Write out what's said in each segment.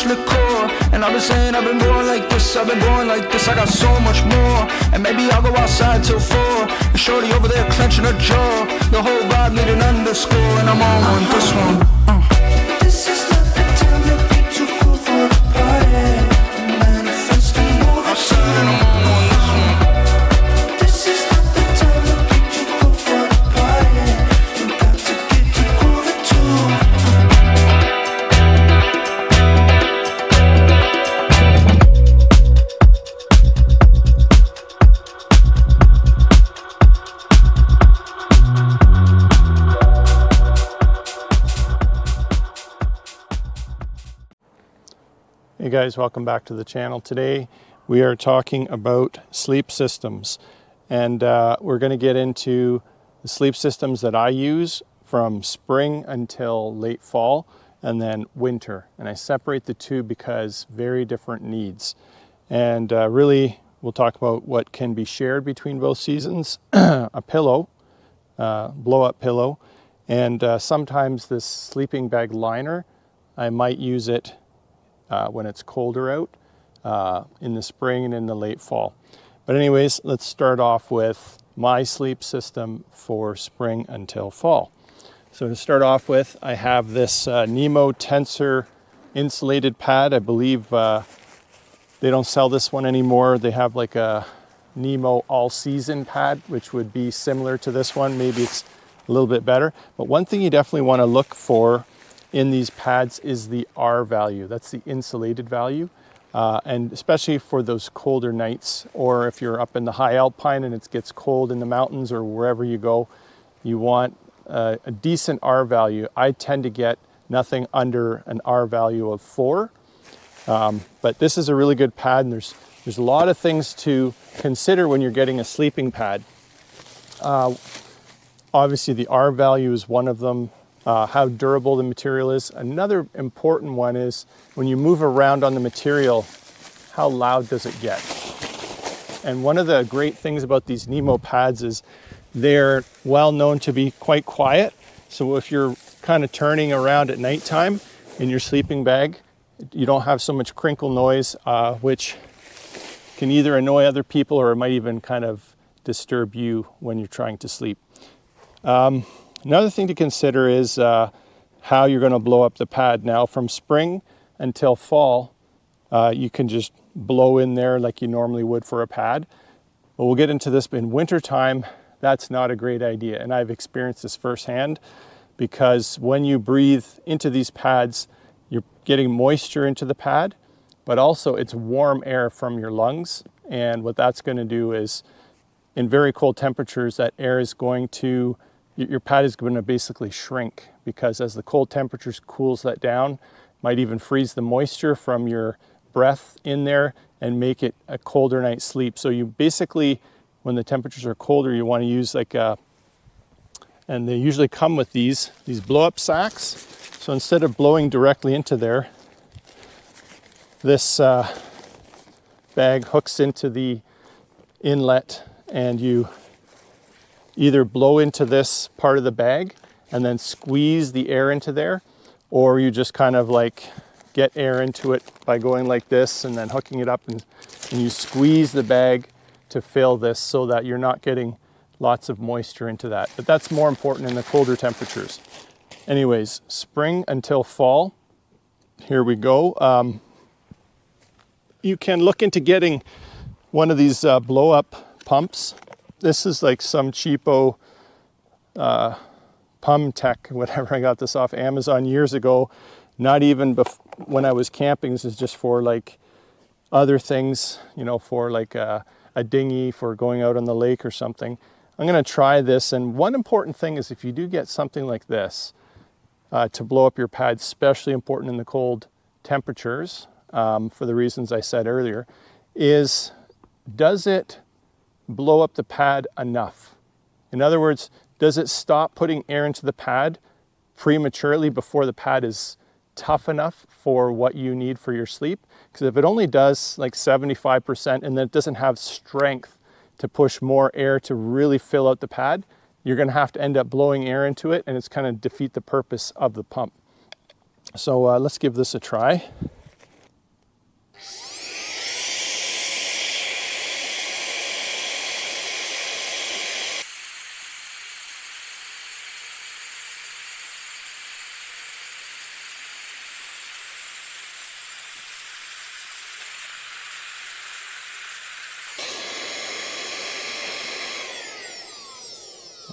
especially core. And I've been saying I've been born like this, I've been born like this. I got so much more, and maybe I'll go outside till 4. And shorty over there clenching her jaw, the whole vibe leading underscore. And I'm on this one. This is not the time to be too cool for the party. Manifest and move it to this is not the time to be too cool for the party. You got to get to groove it too. Hey guys, welcome back to the channel. Today we are talking about sleep systems, and we're going to get into the sleep systems that I use from spring until late fall and then winter. And I separate the two because very different needs. And really we'll talk about what can be shared between both seasons, a pillow, blow-up pillow, and sometimes this sleeping bag liner. I might use it when it's colder out in the spring and in the late fall. But anyways, let's start off with my sleep system for spring until fall. So to start off with, I have this Nemo Tensor insulated pad. I believe they don't sell this one anymore. They have like a Nemo all season pad, which would be similar to this one. Maybe it's a little bit better. But one thing you definitely want to look for in these pads is the R value. That's the insulated value. And especially for those colder nights, or if you're up in the high alpine and it gets cold in the mountains or wherever you go, you want a decent R value. I tend to get nothing under an R value of 4. But this is a really good pad, and there's a lot of things to consider when you're getting a sleeping pad. Obviously the R value is one of them. How durable the material is. Another important one is when you move around on the material, how loud does it get? And one of the great things about these Nemo pads is they're well known to be quite quiet. So if you're kind of turning around at nighttime in your sleeping bag, you don't have so much crinkle noise, which can either annoy other people or it might even kind of disturb you when you're trying to sleep. Another thing to consider is how you're going to blow up the pad. Now from spring until fall, you can just blow in there like you normally would for a pad. But we'll get into this, but in wintertime, that's not a great idea. And I've experienced this firsthand, because when you breathe into these pads, you're getting moisture into the pad, but also it's warm air from your lungs. And what that's going to do is, in very cold temperatures, that air is going to your pad is going to basically shrink, because as the cold temperatures cools that down, might even freeze the moisture from your breath in there and make it a colder night's sleep. So you basically, when the temperatures are colder, you want to use and they usually come with these blow-up sacks. So instead of blowing directly into there, this bag hooks into the inlet, and you either blow into this part of the bag and then squeeze the air into there, or you just kind of like get air into it by going like this and then hooking it up, and you squeeze the bag to fill this so that you're not getting lots of moisture into that. But that's more important in the colder temperatures. Anyways, spring until fall, here we go. You can look into getting one of these blow-up pumps. This is like some cheapo Pum Tech, whatever. I got this off Amazon years ago. Not even when I was camping. This is just for like other things, for like a dinghy for going out on the lake or something. I'm going to try this. And one important thing is, if you do get something like this to blow up your pad, especially important in the cold temperatures, for the reasons I said earlier, is does it blow up the pad enough? In other words, does it stop putting air into the pad prematurely before the pad is tough enough for what you need for your sleep? Because if it only does like 75% and then it doesn't have strength to push more air to really fill out the pad, you're going to have to end up blowing air into it, and it's kind of defeat the purpose of the pump. So let's give this a try.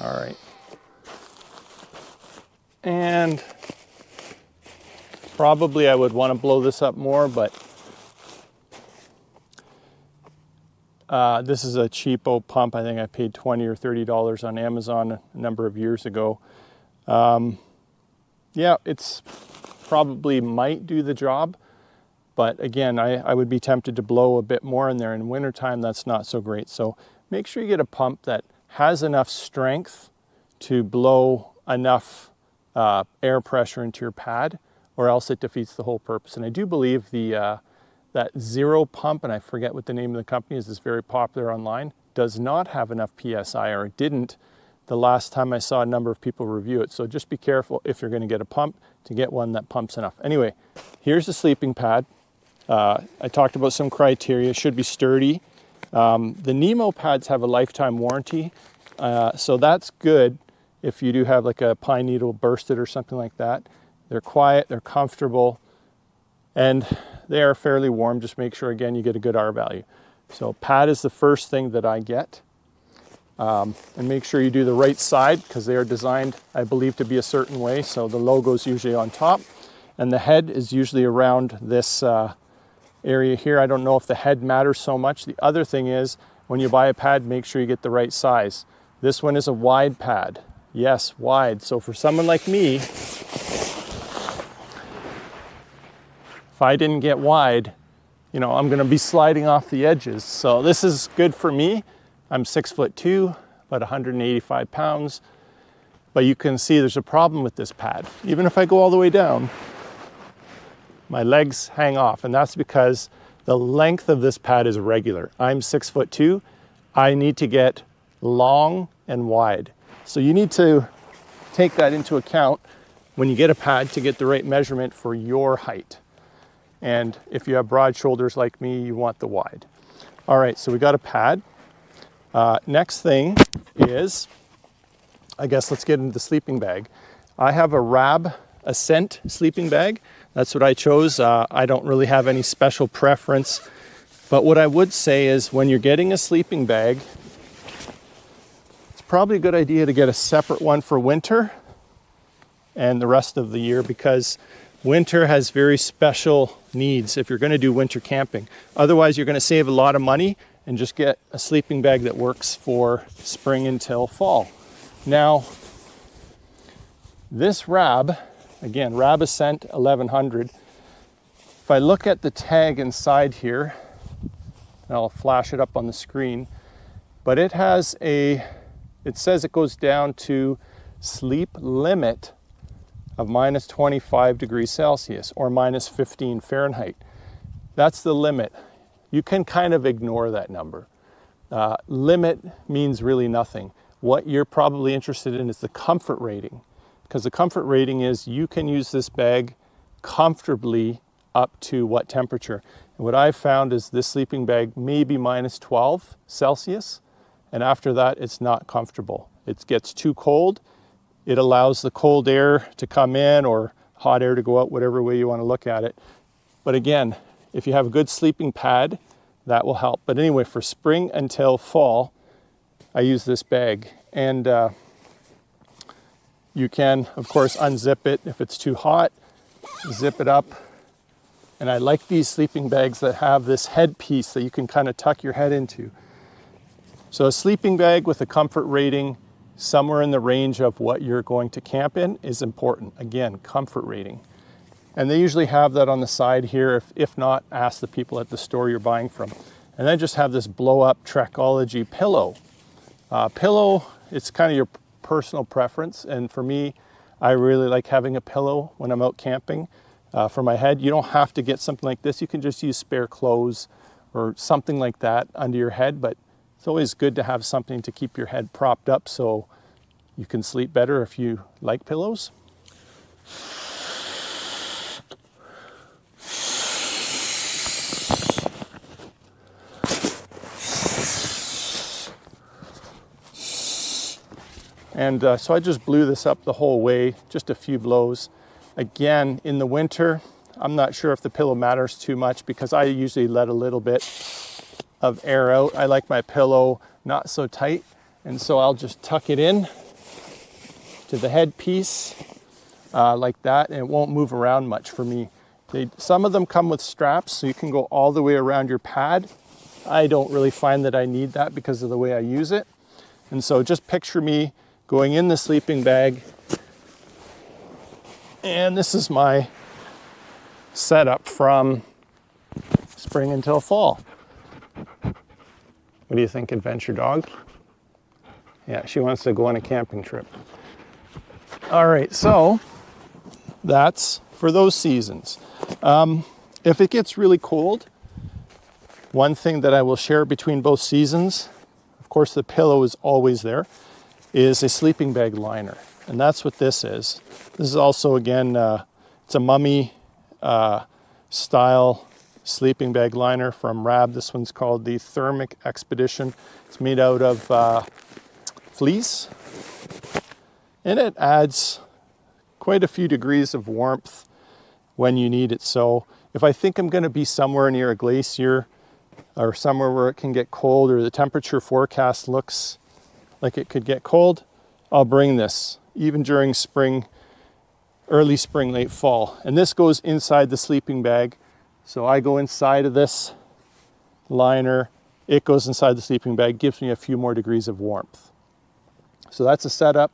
All right. And probably I would want to blow this up more, but this is a cheapo pump. I think I paid $20 or $30 on Amazon a number of years ago. Yeah, it's probably might do the job, but again, I would be tempted to blow a bit more in there. In wintertime, that's not so great. So make sure you get a pump that has enough strength to blow enough air pressure into your pad, or else it defeats the whole purpose. And I do believe that Zero pump, and I forget what the name of the company is very popular online, does not have enough PSI, or it didn't the last time I saw a number of people review it. So just be careful if you're going to get a pump to get one that pumps enough. Anyway, here's the sleeping pad. I talked about some criteria. It should be sturdy. The Nemo pads have a lifetime warranty, so that's good if you do have like a pine needle bursted or something like that. They're quiet, they're comfortable, and they are fairly warm. Just make sure, again, you get a good R value. So pad is the first thing that I get. And make sure you do the right side, because they are designed, I believe, to be a certain way. So the logo is usually on top, and the head is usually around this area here. I don't know if the head matters so much. The other thing is, when you buy a pad, make sure you get the right size. This one is a wide pad. Yes, wide. So for someone like me, if I didn't get wide, you know, I'm going to be sliding off the edges. So this is good for me. I'm 6'2", about 185 pounds. But you can see there's a problem with this pad. Even if I go all the way down, my legs hang off, and that's because the length of this pad is regular. I'm 6'2". I need to get long and wide. So you need to take that into account when you get a pad to get the right measurement for your height. And if you have broad shoulders like me, you want the wide. All right, so we got a pad. Next thing is, I guess let's get into the sleeping bag. I have a Rab Ascent sleeping bag. That's what I chose. I don't really have any special preference, but what I would say is when you're getting a sleeping bag, it's probably a good idea to get a separate one for winter and the rest of the year, because winter has very special needs if you're going to do winter camping. Otherwise, you're going to save a lot of money and just get a sleeping bag that works for spring until fall. Now, this Rab, again, Rab Ascent 1100, if I look at the tag inside here, and I'll flash it up on the screen, but it has it says it goes down to sleep limit of minus 25 degrees Celsius or minus 15 Fahrenheit. That's the limit. You can kind of ignore that number. Limit means really nothing. What you're probably interested in is the comfort rating, because the comfort rating is you can use this bag comfortably up to what temperature. And what I've found is this sleeping bag may be minus 12 Celsius, and after that it's not comfortable. It gets too cold. It allows the cold air to come in or hot air to go out, whatever way you want to look at it. But again, if you have a good sleeping pad, that will help. But anyway, for spring until fall, I use this bag. And you can, of course, unzip it if it's too hot, zip it up. And I like these sleeping bags that have this headpiece that you can kind of tuck your head into. So a sleeping bag with a comfort rating somewhere in the range of what you're going to camp in is important. Again, comfort rating. And they usually have that on the side here. If not, ask the people at the store you're buying from. And then just have this blow-up Trekology pillow. Pillow, it's kind of your personal preference. And for me, I really like having a pillow when I'm out camping for my head. You don't have to get something like this. You can just use spare clothes or something like that under your head. But it's always good to have something to keep your head propped up so you can sleep better if you like pillows. And so I just blew this up the whole way, just a few blows. Again, in the winter, I'm not sure if the pillow matters too much because I usually let a little bit of air out. I like my pillow not so tight, and so I'll just tuck it in to the headpiece like that, and it won't move around much for me. Some of them come with straps, so you can go all the way around your pad. I don't really find that I need that because of the way I use it. And so just picture me going in the sleeping bag, and this is my setup from spring until fall. What do you think, Adventure Dog? Yeah, she wants to go on a camping trip. All right, so that's for those seasons. If it gets really cold, one thing that I will share between both seasons, of course the pillow is always there, is a sleeping bag liner. And that's what this is. This is also, again, it's a mummy style sleeping bag liner from Rab. This one's called the Thermic Expedition. It's made out of fleece, and it adds quite a few degrees of warmth when you need it. So if I think I'm going to be somewhere near a glacier or somewhere where it can get cold, or the temperature forecast looks like it could get cold, I'll bring this, even during spring, early spring, late fall. And this goes inside the sleeping bag. So I go inside of this liner, it goes inside the sleeping bag, gives me a few more degrees of warmth. So that's a setup.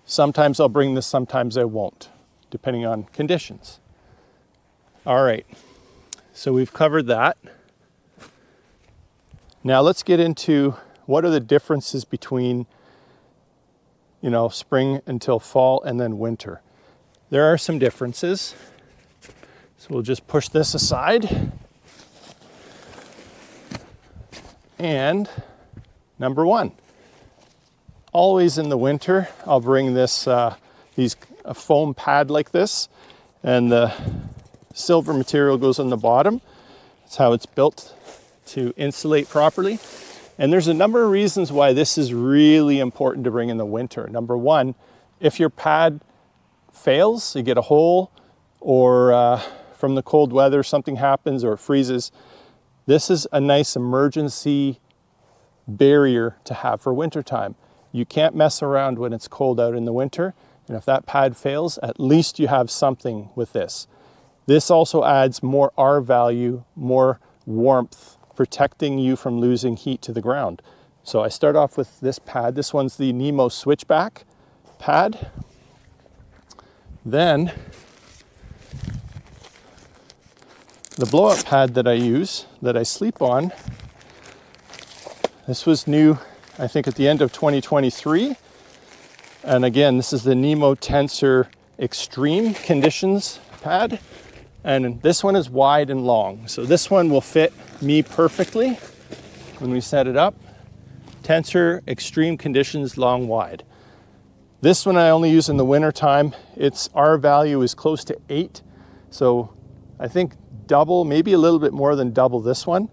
Sometimes I'll bring this, sometimes I won't, depending on conditions. All right, so we've covered that. Now let's get into what are the differences between, spring until fall and then winter. There are some differences. So we'll just push this aside. And number one, always in the winter, I'll bring this, a foam pad like this, and the silver material goes on the bottom. That's how it's built to insulate properly. And there's a number of reasons why this is really important to bring in the winter. Number one, if your pad fails, you get a hole, or from the cold weather something happens or it freezes, this is a nice emergency barrier to have for wintertime. You can't mess around when it's cold out in the winter, and if that pad fails, at least you have something with this. This also adds more R value, more warmth, protecting you from losing heat to the ground. So I start off with this pad. This one's the Nemo Switchback pad. Then the blow-up pad that I use, that I sleep on, this was new, I think, at the end of 2023. And again, this is the Nemo Tensor Extreme Conditions pad. And this one is wide and long. So this one will fit me perfectly when we set it up. Tensor Extreme Conditions Long Wide. This one I only use in the winter time. Its R value is close to 8. So I think double, maybe a little bit more than double this one.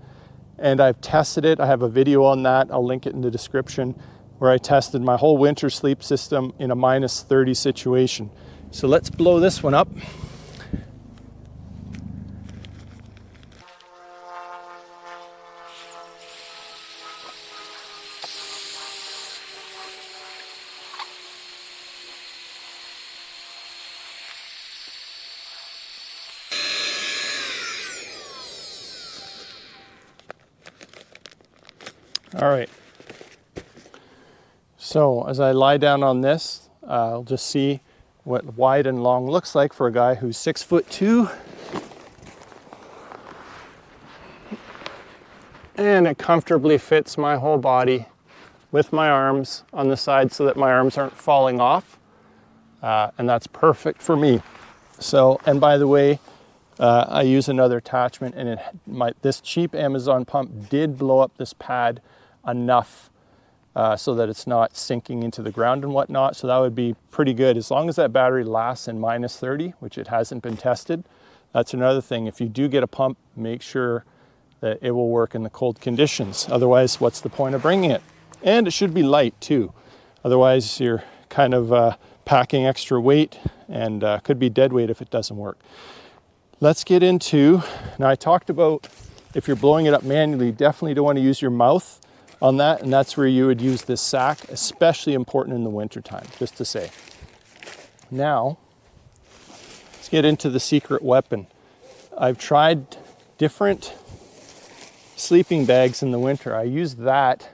And I've tested it. I have a video on that. I'll link it in the description, where I tested my whole winter sleep system in a -30 situation. So let's blow this one up. All right, so as I lie down on this, I'll just see what wide and long looks like for a guy who's 6'2". And it comfortably fits my whole body with my arms on the side so that my arms aren't falling off. And that's perfect for me. So, and by the way, I use another attachment, and this cheap Amazon pump did blow up this pad enough so that it's not sinking into the ground and whatnot. So that would be pretty good. As long as that battery lasts in -30, which it hasn't been tested. That's another thing. If you do get a pump, make sure that it will work in the cold conditions. Otherwise, what's the point of bringing it? And it should be light too. Otherwise, you're kind of packing extra weight, and could be dead weight if it doesn't work. Let's get into, now I talked about if you're blowing it up manually, you definitely don't want to use your mouth on that, and that's where you would use this sack, especially important in the wintertime, just to say. Now, let's get into the secret weapon. I've tried different sleeping bags in the winter. I use that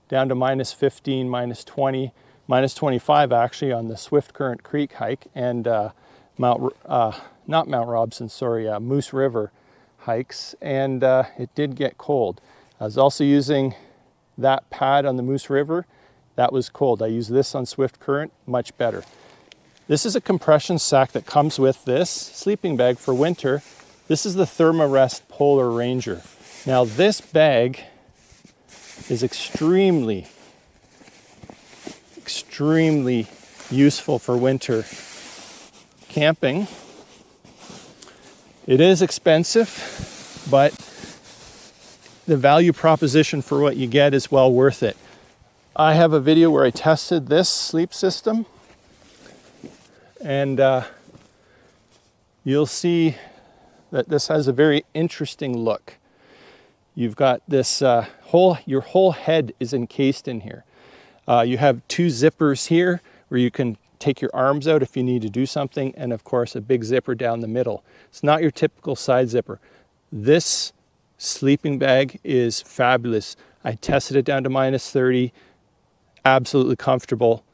down to minus 15, minus 20, minus 25 actually on the Swift Current Creek hike, and Moose River hikes, and it did get cold. I was also using that pad on the Moose River. That was cold. I use this on Swift Current, much better. This is a compression sack that comes with this sleeping bag for winter. This is the Thermarest Polar Ranger. Now this bag is extremely useful for winter camping. It is expensive, but the value proposition for what you get is well worth it. I have a video where I tested this sleep system, and you'll see that this has a very interesting look. You've got this your whole head is encased in here. You have two zippers here where you can take your arms out if you need to do something, and of course a big zipper down the middle. It's not your typical side zipper. This sleeping bag is fabulous. I tested it down to minus 30, absolutely comfortable.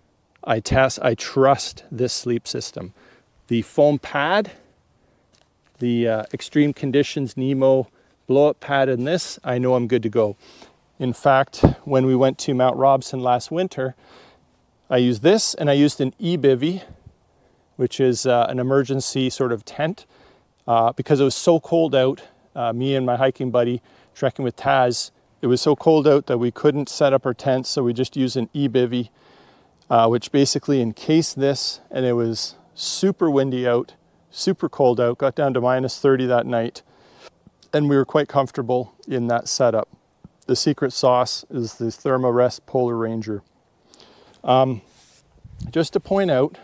I trust this sleep system. The foam pad, the Extreme Conditions Nemo blow-up pad in this, I know I'm good to go. In fact, when we went to Mount Robson last winter, I used this, and I used an e-bivvy, which is an emergency sort of tent, because it was so cold out. Me and my hiking buddy trekking with Taz, it was so cold out that we couldn't set up our tents, so we just used an e-bivvy, which basically encased this, and it was super windy out, super cold out, got down to minus 30 that night, and we were quite comfortable in that setup. The secret sauce is the Thermarest Polar Ranger. Just to point out,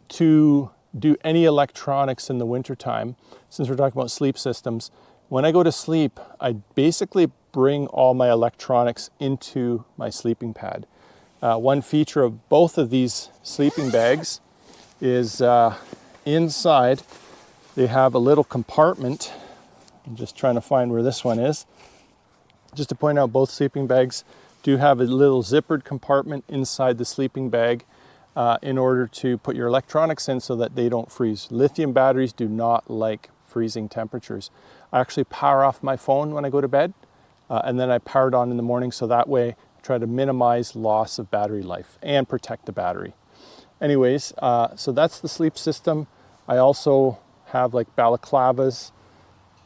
to do any electronics in the wintertime, since we're talking about sleep systems, when I go to sleep, I basically bring all my electronics into my sleeping pad. One feature of both of these sleeping bags is inside they have a little compartment. I'm just trying to find where this one is. Just to point out, both sleeping bags do have a little zippered compartment inside the sleeping bag in order to put your electronics in so that they don't freeze. Lithium batteries do not like freezing temperatures. I actually power off my phone when I go to bed, and then I power it on in the morning, so that way I try to minimize loss of battery life and protect the battery. Anyways, so that's the sleep system. I also have like balaclavas,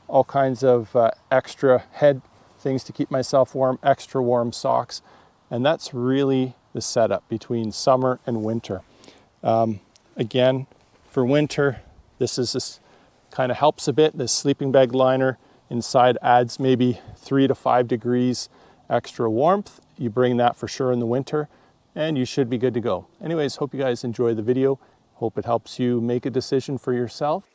all kinds of extra head things to keep myself warm, extra warm socks, and that's really the setup between summer and winter. Again, for winter, this kind of helps a bit. This sleeping bag liner inside adds maybe 3 to 5 degrees extra warmth. You bring that for sure in the winter, and you should be good to go. Anyways, hope you guys enjoy the video. Hope it helps you make a decision for yourself.